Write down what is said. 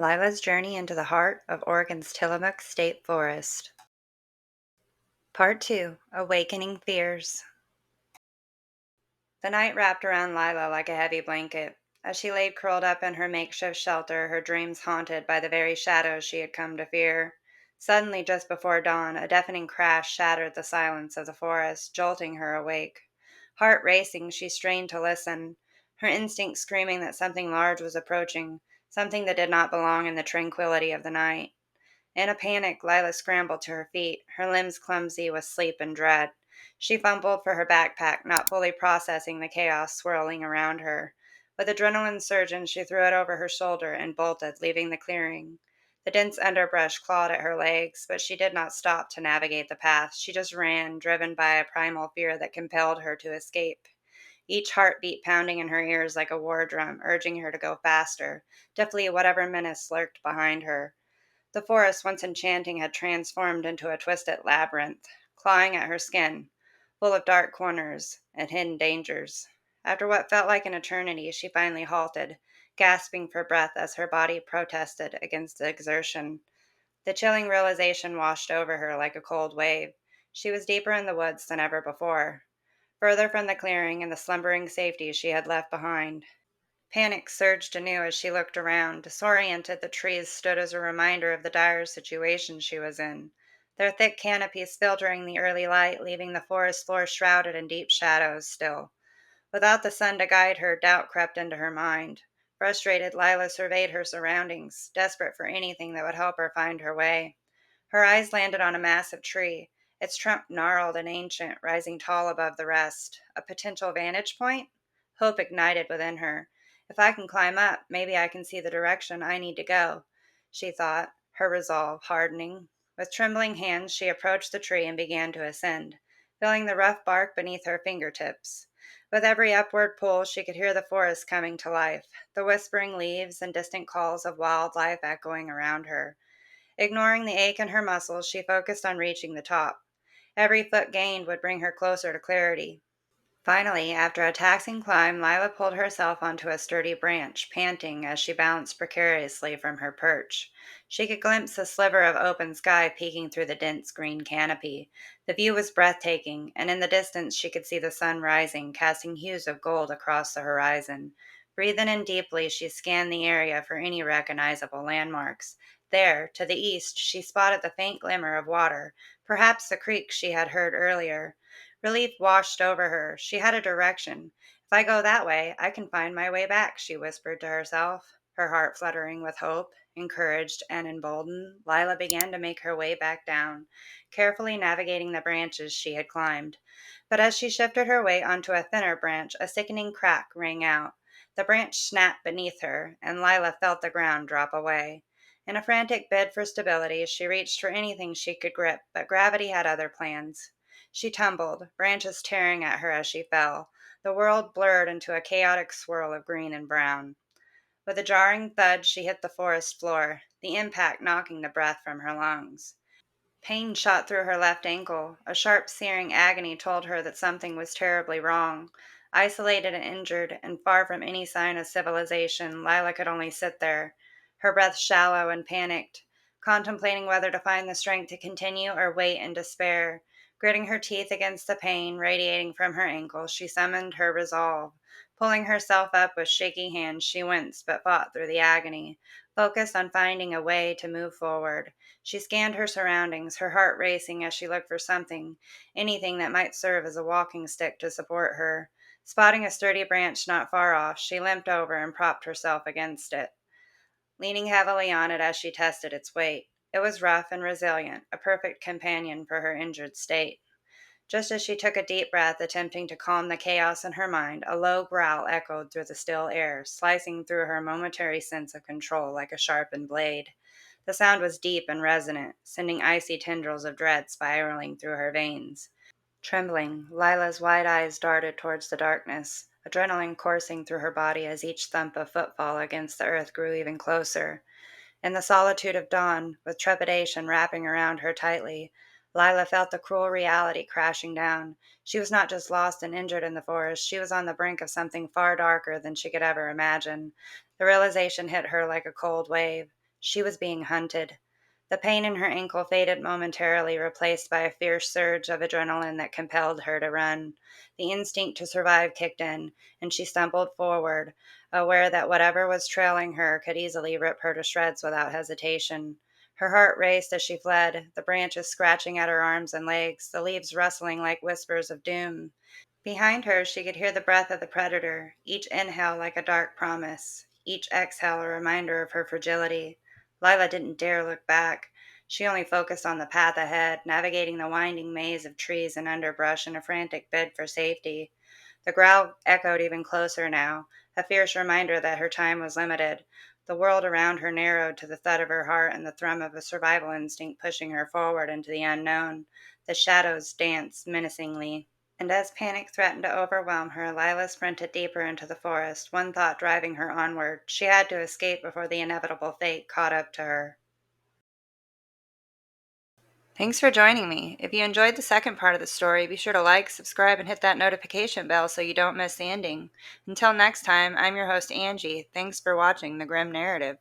Lila's journey into the heart of Oregon's Tillamook State Forest. Part 2. Awakening Fears. The night wrapped around Lila like a heavy blanket. As she laid curled up in her makeshift shelter, her dreams haunted by the very shadows she had come to fear. Suddenly, just before dawn, a deafening crash shattered the silence of the forest, jolting her awake. Heart racing, she strained to listen, her instinct screaming that something large was approaching, something that did not belong in the tranquility of the night. In a panic, Lila scrambled to her feet, her limbs clumsy with sleep and dread. She fumbled for her backpack, not fully processing the chaos swirling around her. With adrenaline surging, she threw it over her shoulder and bolted, leaving the clearing. The dense underbrush clawed at her legs, but she did not stop to navigate the path. She just ran, driven by a primal fear that compelled her to escape. Each heartbeat pounding in her ears like a war drum, urging her to go faster, to flee whatever menace lurked behind her. The forest, once enchanting, had transformed into a twisted labyrinth, clawing at her skin, full of dark corners and hidden dangers. After what felt like an eternity, she finally halted, gasping for breath as her body protested against the exertion. The chilling realization washed over her like a cold wave. She was deeper in the woods than ever before, further from the clearing and the slumbering safety she had left behind. Panic surged anew as she looked around. Disoriented, the trees stood as a reminder of the dire situation she was in, their thick canopies filtering the early light, leaving the forest floor shrouded in deep shadows still. Without the sun to guide her, doubt crept into her mind. Frustrated, Lila surveyed her surroundings, desperate for anything that would help her find her way. Her eyes landed on a massive tree, its trunk gnarled and ancient, rising tall above the rest. A potential vantage point? Hope ignited within her. If I can climb up, maybe I can see the direction I need to go, she thought, her resolve hardening. With trembling hands, she approached the tree and began to ascend, feeling the rough bark beneath her fingertips. With every upward pull, she could hear the forest coming to life, the whispering leaves and distant calls of wildlife echoing around her. Ignoring the ache in her muscles, she focused on reaching the top. Every foot gained would bring her closer to clarity. Finally, after a taxing climb, Lila pulled herself onto a sturdy branch, panting as she bounced precariously from her perch. She could glimpse a sliver of open sky peeking through the dense green canopy. The view was breathtaking, and in the distance she could see the sun rising, casting hues of gold across the horizon. Breathing in deeply, she scanned the area for any recognizable landmarks. There, to the east, she spotted the faint glimmer of water, perhaps the creek she had heard earlier. Relief washed over her. She had a direction. If I go that way, I can find my way back, she whispered to herself, her heart fluttering with hope. Encouraged and emboldened, Lila began to make her way back down, carefully navigating the branches she had climbed. But as she shifted her weight onto a thinner branch, a sickening crack rang out. The branch snapped beneath her, and Lila felt the ground drop away. In a frantic bid for stability, she reached for anything she could grip, but gravity had other plans. She tumbled, branches tearing at her as she fell. The world blurred into a chaotic swirl of green and brown. With a jarring thud, she hit the forest floor, the impact knocking the breath from her lungs. Pain shot through her left ankle. A sharp, searing agony told her that something was terribly wrong. Isolated and injured, and far from any sign of civilization, Lila could only sit there, her breath shallow and panicked, contemplating whether to find the strength to continue or wait in despair. Gritting her teeth against the pain radiating from her ankle, she summoned her resolve. Pulling herself up with shaky hands, she winced but fought through the agony, focused on finding a way to move forward. She scanned her surroundings, her heart racing as she looked for something, anything that might serve as a walking stick to support her. Spotting a sturdy branch not far off, she limped over and propped herself against it, leaning heavily on it as she tested its weight. It was rough and resilient, a perfect companion for her injured state. Just as she took a deep breath, attempting to calm the chaos in her mind, a low growl echoed through the still air, slicing through her momentary sense of control like a sharpened blade. The sound was deep and resonant, sending icy tendrils of dread spiraling through her veins. Trembling, Lila's wide eyes darted towards the darkness, adrenaline coursing through her body as each thump of footfall against the earth grew even closer. In the solitude of dawn, with trepidation wrapping around her tightly, Lila felt the cruel reality crashing down. She was not just lost and injured in the forest, she was on the brink of something far darker than she could ever imagine. The realization hit her like a cold wave. She was being hunted. The pain in her ankle faded momentarily, replaced by a fierce surge of adrenaline that compelled her to run. The instinct to survive kicked in, and she stumbled forward, aware that whatever was trailing her could easily rip her to shreds without hesitation. Her heart raced as she fled, the branches scratching at her arms and legs, the leaves rustling like whispers of doom. Behind her, she could hear the breath of the predator, each inhale like a dark promise, each exhale a reminder of her fragility. Lila didn't dare look back. She only focused on the path ahead, navigating the winding maze of trees and underbrush in a frantic bid for safety. The growl echoed even closer now, a fierce reminder that her time was limited. The world around her narrowed to the thud of her heart and the thrum of a survival instinct pushing her forward into the unknown. The shadows danced menacingly. And as panic threatened to overwhelm her, Lila sprinted deeper into the forest, one thought driving her onward. She had to escape before the inevitable fate caught up to her. Thanks for joining me. If you enjoyed the second part of the story, be sure to like, subscribe, and hit that notification bell so you don't miss the ending. Until next time, I'm your host, Angie. Thanks for watching The Grim Narrative.